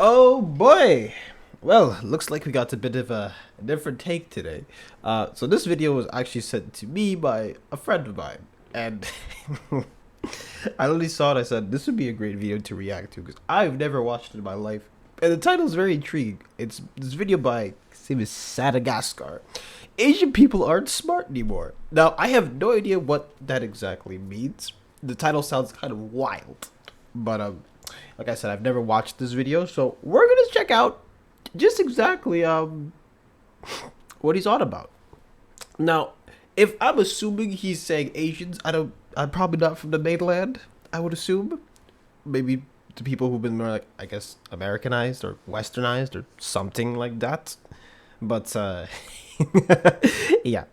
Oh boy! Well, looks like we got a bit of a different take today. So this video was actually sent to me by a friend of mine, and I literally saw it. I said this would be a great video to react to because I've never watched it in my life, and the title is very intriguing. It's this video by his name is Madagascar. Asian people aren't smart anymore. Now I have no idea what that exactly means. The title sounds kind of wild, but like I said, I've never watched this video, so we're gonna check out just exactly what he's on about. Now, if I'm assuming he's saying Asians, I'm probably not from the mainland. I would assume maybe the people who've been more like, I guess, Americanized or Westernized or something like that. But yeah.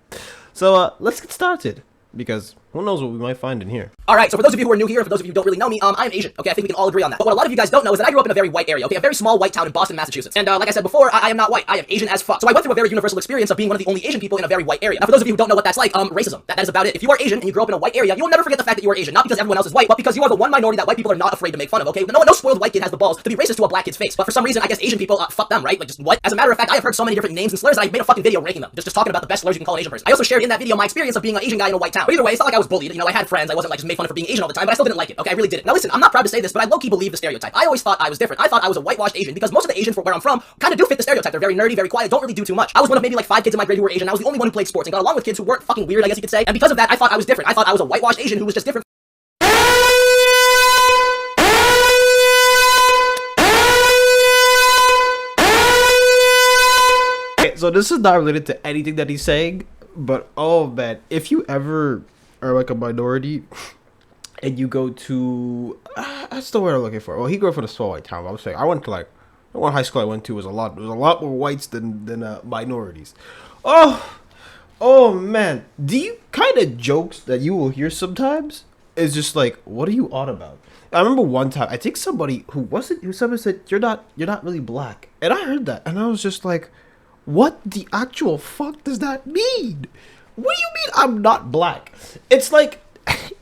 So let's get started, because who knows what we might find in here. Alright, so for those of you who are new here, and for those of you who don't really know me, I'm Asian, okay? I think we can all agree on that. But what a lot of you guys don't know is that I grew up in a very white area, okay? A very small white town in Boston, Massachusetts. And like I said before, I am not white. I am Asian as fuck. So I went through a very universal experience of being one of the only Asian people in a very white area. Now for those of you who don't know what that's like, racism. That is about it. If you are Asian and you grow up in a white area, you will never forget the fact that you are Asian. Not because everyone else is white, but because you are the one minority that white people are not afraid to make fun of, okay? No spoiled white kid has the balls to be racist to a black kid's face. But for some reason, I guess Asian people, fuck them, right? Like, just what? As a matter of fact, I have heard so many different names and slurs that I made a fucking video ranking them. Just talking about the best slurs you can call an Asian person. I also shared in that video my experience of being an Asian guy in a white town. But either way, it's not like I was bullied. You know, I had friends. I wasn't like just made fun of for being Asian all the time, but I still didn't like it, okay? I really didn't. Now listen, I'm not proud to say this, but I low-key believe the stereotype. I always thought I was different. I thought I was a whitewashed Asian because most of the Asians from where I'm from kind of do fit the stereotype. They're very nerdy, very quiet, don't really do too much. I was one of maybe like 5 kids in my grade who were Asian. I was the only one who played sports and got along with kids who weren't fucking weird, I guess you could say. And because of that, I thought I was different. I thought I was a whitewashed Asian who was just different. So this is not related to anything that he's saying, but oh man, if you ever are like a minority and you go to that's the word I'm looking for. Well, he grew up in a small white town. I was saying I went to like the one high school I went to was a lot more whites than minorities. Oh man, the kind of jokes that you will hear sometimes is just like, what are you on about? I remember one time I think somebody someone said you're not really black, and I heard that and I was just like, what the actual fuck does that mean? What do you mean I'm not black? It's like,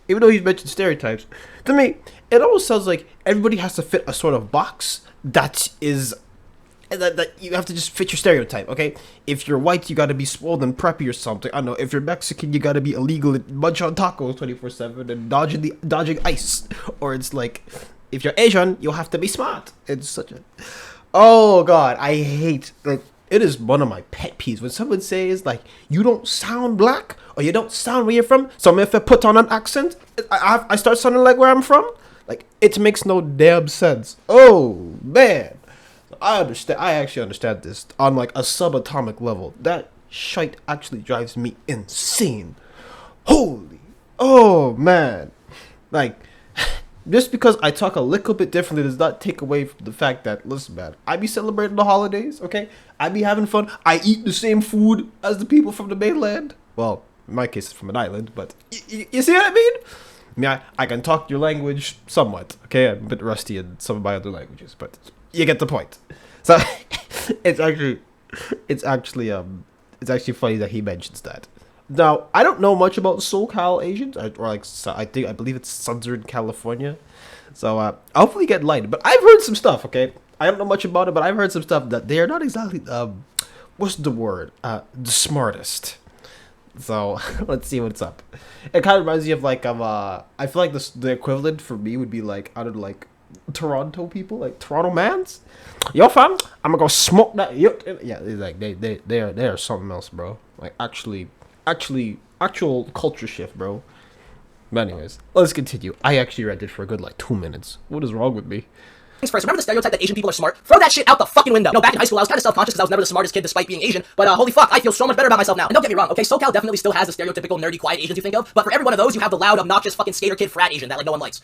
even though he's mentioned stereotypes, to me, it almost sounds like everybody has to fit a sort of box that you have to just fit your stereotype, okay? If you're white, you gotta be swole and preppy or something. I don't know. If you're Mexican, you gotta be illegal and munch on tacos 24/7 and dodging ice. Or it's like, if you're Asian, you'll have to be smart. It's such a... Oh god, I hate... like, it is one of my pet peeves when someone says like, you don't sound black or you don't sound where you're from. So if I put on an accent, I start sounding like where I'm from. Like, it makes no damn sense. Oh man, I understand. I actually understand this on like a subatomic level. That shite actually drives me insane. Holy, oh man, like. Just because I talk a little bit differently does not take away from the fact that, listen, man, I be celebrating the holidays, okay? I be having fun. I eat the same food as the people from the mainland. Well, in my case, it's from an island, but you see what I mean? I mean, I can talk your language somewhat, okay? I'm a bit rusty in some of my other languages, but you get the point. So, it's actually funny that he mentions that. Now, I don't know much about SoCal Asians, or like, I believe it's Southern California. So, I'll hopefully get enlightened. But I've heard some stuff, okay? I don't know much about it, but I've heard some stuff that they are not exactly, what's the word? The smartest. So, let's see what's up. It kind of reminds me of like, I feel like the equivalent for me would be like, I don't know, like, Toronto people, like Toronto mans. Yo fam, I'm gonna go smoke that. Yeah, like they are something else, bro. Like, actual culture shift, bro. But anyways, let's continue. I actually read it for a good like 2 minutes. What is wrong with me? First, remember the stereotype that Asian people are smart? Throw that shit out the fucking window. No, back in high school, I was kind of self-conscious because I was never the smartest kid despite being Asian. But holy fuck, I feel so much better about myself now. And don't get me wrong, okay? SoCal definitely still has the stereotypical nerdy, quiet Asians you think of. But for every one of those, you have the loud, obnoxious, fucking skater kid frat Asian that like no one likes.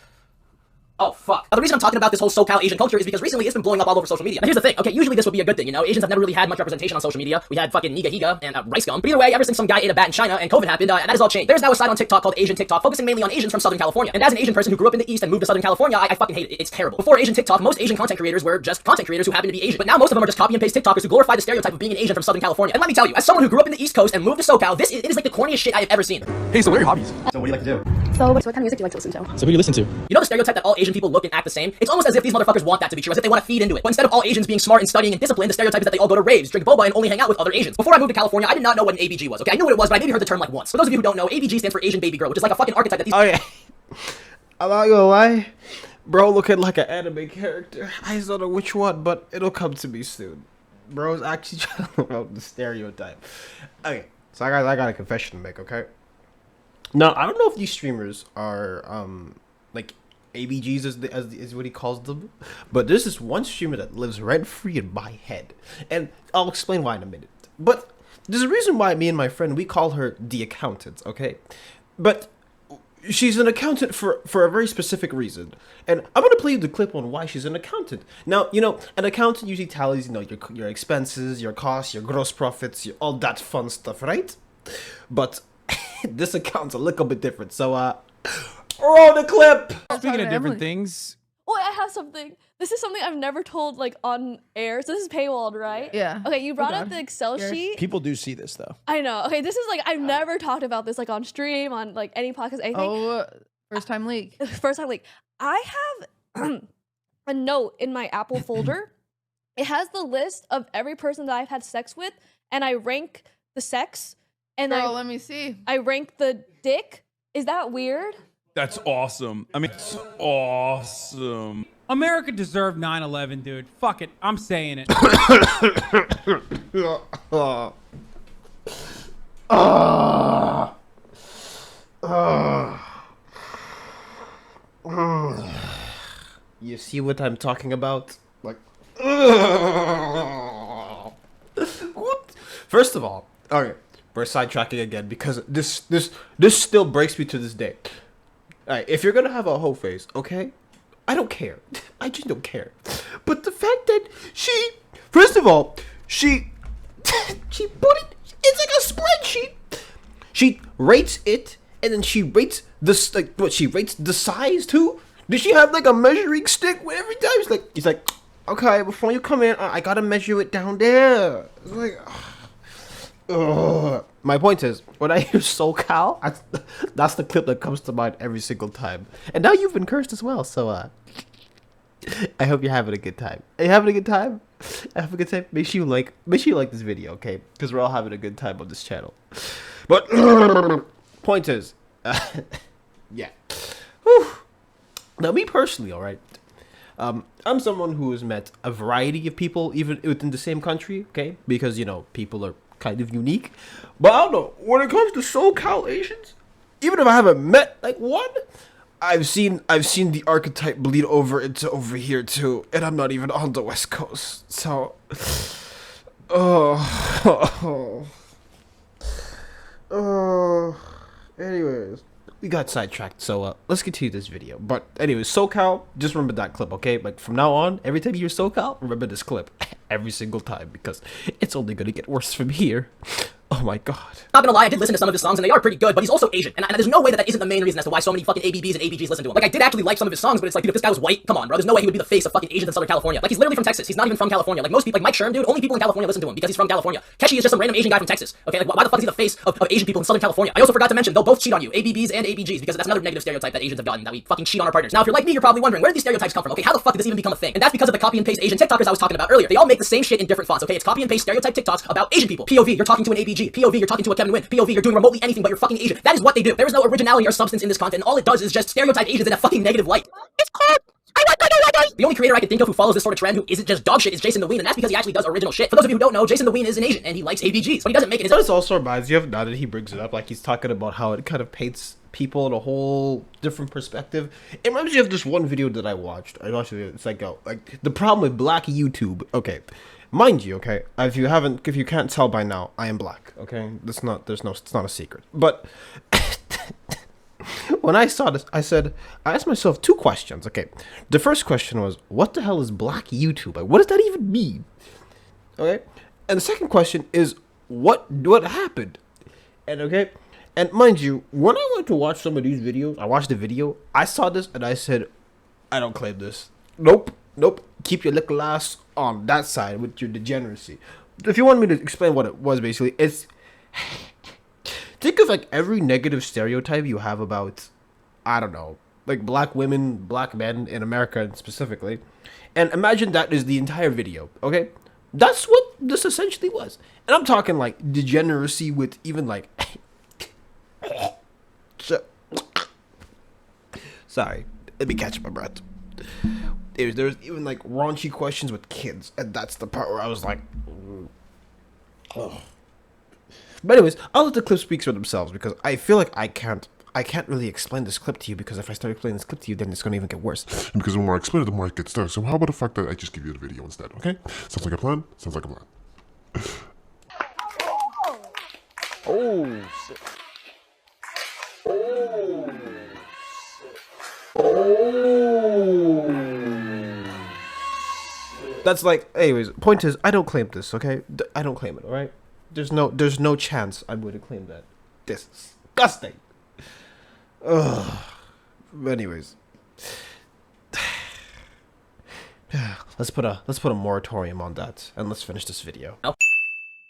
Oh, fuck. Now, the reason I'm talking about this whole SoCal Asian culture is because recently it's been blowing up all over social media. Now, here's the thing. Okay, usually this would be a good thing, you know? Asians have never really had much representation on social media. We had fucking Niga Higa and Rice Gum. But either way, ever since some guy ate a bat in China and COVID happened, that has all changed. There's now a site on TikTok called Asian TikTok, focusing mainly on Asians from Southern California. And as an Asian person who grew up in the East and moved to Southern California, I fucking hate it. It's terrible. Before Asian TikTok, most Asian content creators were just content creators who happened to be Asian. But now most of them are just copy and paste TikTokers who glorify the stereotype of being an Asian from Southern California. And let me tell you, as someone who grew up in the East Coast and moved to SoCal, it is like the corniest shit I have ever seen. Hey, so what are your hobbies? So what do you like to do? So what kind of music do you like to listen to? So who do you listen to? You know the stereotype that all Asian people look and act the same? It's almost as if these motherfuckers want that to be true, as if they want to feed into it. But instead of all Asians being smart and studying and disciplined, the stereotype is that they all go to raves, drink boba, and only hang out with other Asians. Before I moved to California, I did not know what an ABG was, okay? I knew what it was, but I maybe heard the term like once. For those of you who don't know, ABG stands for Asian Baby Girl, which is like a fucking archetype that these— Oh yeah. I'm not gonna lie. Bro looking like an anime character. I just don't know which one, but it'll come to me soon. Bro's actually trying to promote the stereotype. Okay, so I got a confession to make, okay? Now, I don't know if these streamers are, like, ABGs is what he calls them, but there's this one streamer that lives rent-free in my head, and I'll explain why in a minute. But there's a reason why me and my friend, we call her the accountant, okay? But she's an accountant for a very specific reason, and I'm gonna play you the clip on why she's an accountant. Now, you know, an accountant usually tallies, you know, your expenses, your costs, your gross profits, all that fun stuff, right? But this account's a little bit different, so roll the clip. Speaking of different things. Oh, I have something. This is something I've never told like on air. So this is paywalled, right? Yeah. Okay, you brought up the Excel sheet. People do see this though. I know. Okay, this is like I've never talked about this like on stream, on like any podcast, anything. Oh, first time leak. First time leak. I have a note in my Apple folder. It has the list of every person that I've had sex with, and I rank the sex. And Girl, let me see. I rank the dick. Is that weird? That's awesome. I mean, it's awesome. America deserved 9/11, dude. Fuck it. I'm saying it. You see what I'm talking about? Like, what? First of all, okay, we're sidetracking again because this still breaks me to this day. Alright, if you're gonna have a hoe face, okay, I don't care. I just don't care. But the fact that she, first of all, she put it, it's like a spreadsheet. She rates it, and then she rates the, like, what, she rates the size too? Does she have like a measuring stick where every time it's like, okay, before you come in, I gotta measure it down there. It's like, ugh. My point is, when I hear SoCal, that's the clip that comes to mind every single time. And now you've been cursed as well, so I hope you're having a good time. Are you having a good time? Have a good time. Make sure you like this video, okay? Because we're all having a good time on this channel. But point is, yeah. Whew. Now, me personally, all right. I'm someone who has met a variety of people, even within the same country, okay? Because, you know, people are kind of unique. But I don't know, when it comes to SoCal Asians, even if I haven't met like one, I've seen the archetype bleed over into over here too, and I'm not even on the West Coast. So anyways, we got sidetracked, so let's continue this video. But anyways, SoCal, just remember that clip, okay? Like from now on, every time you hear SoCal, remember this clip every single time, because it's only gonna get worse from here. Oh my god. Not gonna lie, I did listen to some of his songs and they are pretty good, but he's also Asian. And there's no way that isn't the main reason as to why so many fucking ABBs and ABGs listen to him. Like, I did actually like some of his songs, but it's like, dude, if this guy was white, come on, bro. There's no way he would be the face of fucking Asians in Southern California. Like, he's literally from Texas. He's not even from California. Like, most people, like Mike Sherm, dude, only people in California listen to him because he's from California. Keshi is just some random Asian guy from Texas. Okay, like, why the fuck is he the face of Asian people in Southern California? I also forgot to mention, they'll both cheat on you, ABBs and ABGs, because that's another negative stereotype that Asians have gotten, that we fucking cheat on our partners. Now, if you're like me, you're probably wondering, where did these stereotypes come from? Okay, how the fuck did this even become a thing? And that's because of the copy and paste Asian TikTokers I was talking about earlier. They all make the same shit in different fonts, okay? It's copy and paste stereotype TikToks about Asian people. POV, you're talking to an ABG. POV, you're talking to a Kevin Wynn. POV, you're doing remotely anything but you're fucking Asian. That is what they do. There is no originality or substance in this content, and all it does is just stereotype Asians in a fucking negative light. It's called the only creator I can think of who follows this sort of trend who isn't just dog shit is Jason the Ween, and that's because he actually does original shit. For those of you who don't know, Jason the Ween is an Asian, and he likes ABGs, but he doesn't make it his This also reminds you of, now that he brings it up, like he's talking about how it kind of paints people in a whole different perspective. It reminds you of this one video that I watched. It's like, the problem with black YouTube. Okay, mind you, okay, if you can't tell by now, I am black. Okay, it's not a secret. But when I saw this, I asked myself two questions. Okay, the first question was, what the hell is black YouTube? Like, what does that even mean? Okay, and the second question is, what happened? And mind you, when I went to watch some of these videos, I watched the video, I saw this and I said, I don't claim this. Nope. Keep your little ass on that side with your degeneracy. If you want me to explain what it was, basically, it's think of like every negative stereotype you have about I don't know, like black women, black men in America specifically. And imagine that is the entire video, okay? That's what this essentially was. And I'm talking like degeneracy with even like sorry, let me catch my breath. There's even like raunchy questions with kids, and that's the part where I was like, oh. But anyways, I'll let the clip speak for themselves because I feel like I can't really explain this clip to you, because if I start explaining this clip to you, then it's gonna even get worse. Because the more I explain it, the more it gets done. So how about the fact that I just give you the video instead, okay? Sounds like a plan? Sounds like a plan. Oh, shit. That's like, anyways, point is, I don't claim this, okay? I don't claim it, alright? There's no chance I'm going to claim that. Disgusting. Ugh. Anyways. Let's put a moratorium on that, and let's finish this video.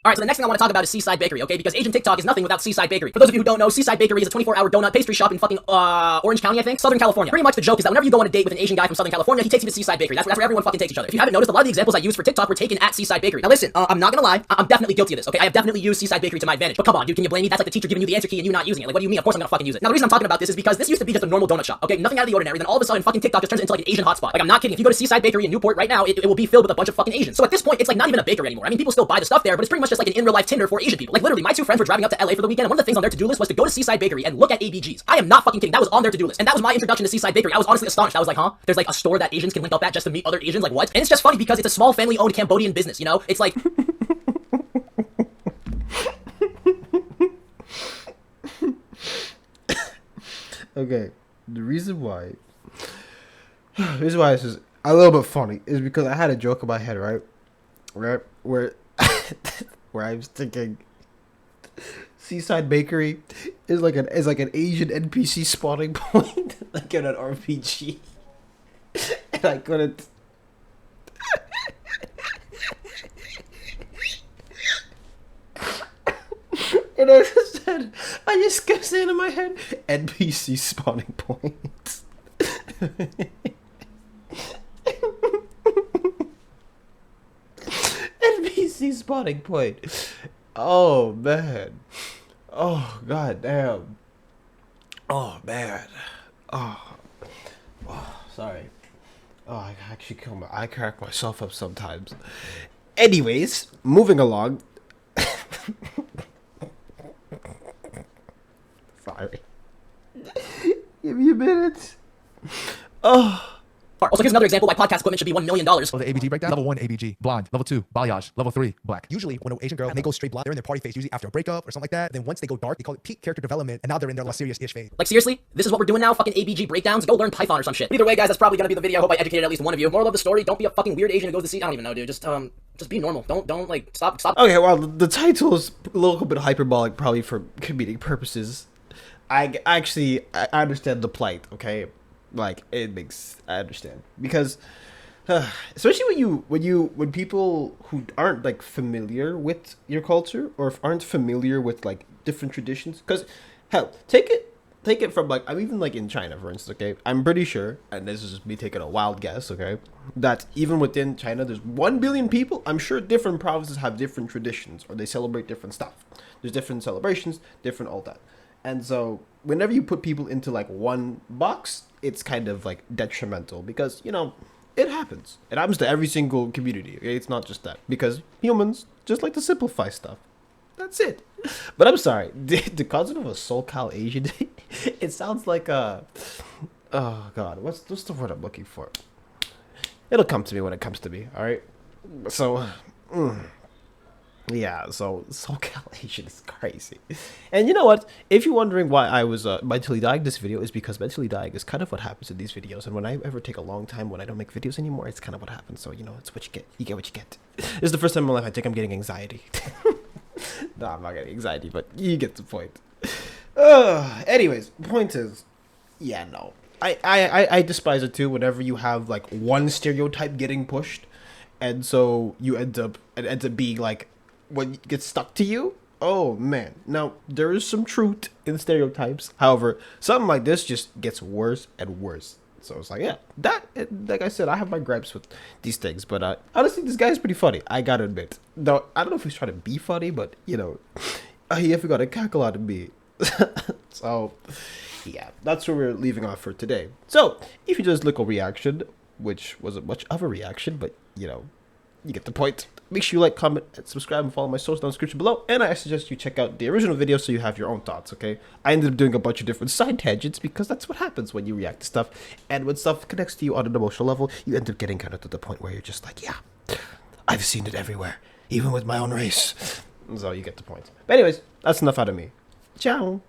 Alright, so the next thing I want to talk about is Seaside Bakery, okay? Because Asian TikTok is nothing without Seaside Bakery. For those of you who don't know, Seaside Bakery is a 24-hour donut pastry shop in fucking, Orange County, I think? Southern California. Pretty much the joke is that whenever you go on a date with an Asian guy from Southern California, he takes you to Seaside Bakery. That's where everyone fucking takes each other. If you haven't noticed, a lot of the examples I used for TikTok were taken at Seaside Bakery. Now listen, I'm not gonna lie, I'm definitely guilty of this, okay? I have definitely used Seaside Bakery to my advantage. But come on, dude, can you blame me? That's like the teacher giving you the answer key and you not using it. Like, what do you mean? Of course I'm gonna fucking use it. Now the reason I'm talking about this is because this used to be just a normal donut shop, okay? Nothing out of the ordinary. Then all of a sudden, fucking TikTok just turns into like an Asian hotspot. Like, I'm not kidding. If you go to Seaside Bakery in Newport right now, it will be filled with a bunch of fucking Asians. So at this point, it's like not even a bakery anymore. I mean, people still buy the stuff there, but it's pretty much just like an in-real-life Tinder for Asian people. Like, literally, my two friends were driving up to LA for the weekend, and one of the things on their to-do list was to go to Seaside Bakery and look at ABGs. I am not fucking kidding. That was on their to-do list. And that was my introduction to Seaside Bakery. I was honestly astonished. I was like, huh? There's like a store that Asians can link up at just to meet other Asians? Like, what? And it's just funny because it's a small family-owned Cambodian business, you know? It's like... Okay, the reason why this is a little bit funny is because I had a joke in my head, right? Where where I was thinking Seaside Bakery is like an Asian NPC spotting point, like in an RPG, and I couldn't. And I just kept saying in my head, NPC spawning point. NPC spawning point. Oh man. Oh god damn. Oh man. Oh sorry. Oh, I actually I crack myself up sometimes. Anyways, moving along. Sorry. Give me a minute. Oh. Also, here's another example why podcast equipment should be $1 million. So the ABG breakdown: level 1 ABG, blonde; level 2 balayage; level 3 black. Usually, when an Asian girl and they go straight blonde, they're in their party phase, usually after a breakup or something like that. Then once they go dark, they call it peak character development, and now they're in their less serious-ish phase. Like, seriously? This is what we're doing now? Fucking ABG breakdowns? Go learn Python or some shit. Either way, guys, that's probably gonna be the video. I hope I educated at least one of you. Moral of the story, don't be a fucking weird Asian who goes to see. I don't even know, dude. Just be normal. Don't, like, stop. Okay, well, the title is a little bit hyperbolic, probably for comedic purposes. I understand the plight, okay? Like, I understand. Because, especially when people who aren't, like, familiar with your culture, or aren't familiar with, like, different traditions, because, hell, take it from, like, I'm even, like, in China, for instance, okay? I'm pretty sure, and this is just me taking a wild guess, okay, that even within China, there's 1 billion people. I'm sure different provinces have different traditions, or they celebrate different stuff. There's different celebrations, different all that. And so, whenever you put people into, like, one box, it's kind of, like, detrimental, because, you know, it happens. It happens to every single community, okay? It's not just that, because humans just like to simplify stuff. That's it. But I'm sorry, the concept of a SoCal Asian, it sounds like a, oh god, what's the word I'm looking for? It'll come to me when it comes to me, alright? So, yeah, so SoCal Asian is crazy. And you know what? If you're wondering why I was mentally dying this video, is because mentally dying is kind of what happens in these videos. And when I ever take a long time when I don't make videos anymore, it's kind of what happens. So, you know, it's what you get. You get what you get. This is the first time in my life I think I'm getting anxiety. No, I'm not getting anxiety, but you get the point. Anyways, point is, yeah, no. I despise it too whenever you have, like, one stereotype getting pushed. And so it ends up being, like, what gets stuck to you. Oh man. Now there is some truth in stereotypes. However, something like this just gets worse and worse. So it's like, yeah, like I said, I have my gripes with these things, but honestly, this guy is pretty funny. I gotta admit. Though I don't know if he's trying to be funny, but he ever got a cackle out of me. So yeah, that's where we're leaving off for today. So if you just look a reaction, which wasn't much of a reaction, but you get the point. Make sure you like, comment, and subscribe, and follow my social down in the description below. And I suggest you check out the original video so you have your own thoughts, okay? I ended up doing a bunch of different side tangents because that's what happens when you react to stuff. And when stuff connects to you on an emotional level, you end up getting kind of to the point where you're just like, yeah, I've seen it everywhere, even with my own race. So you get the point. But anyways, that's enough out of me. Ciao.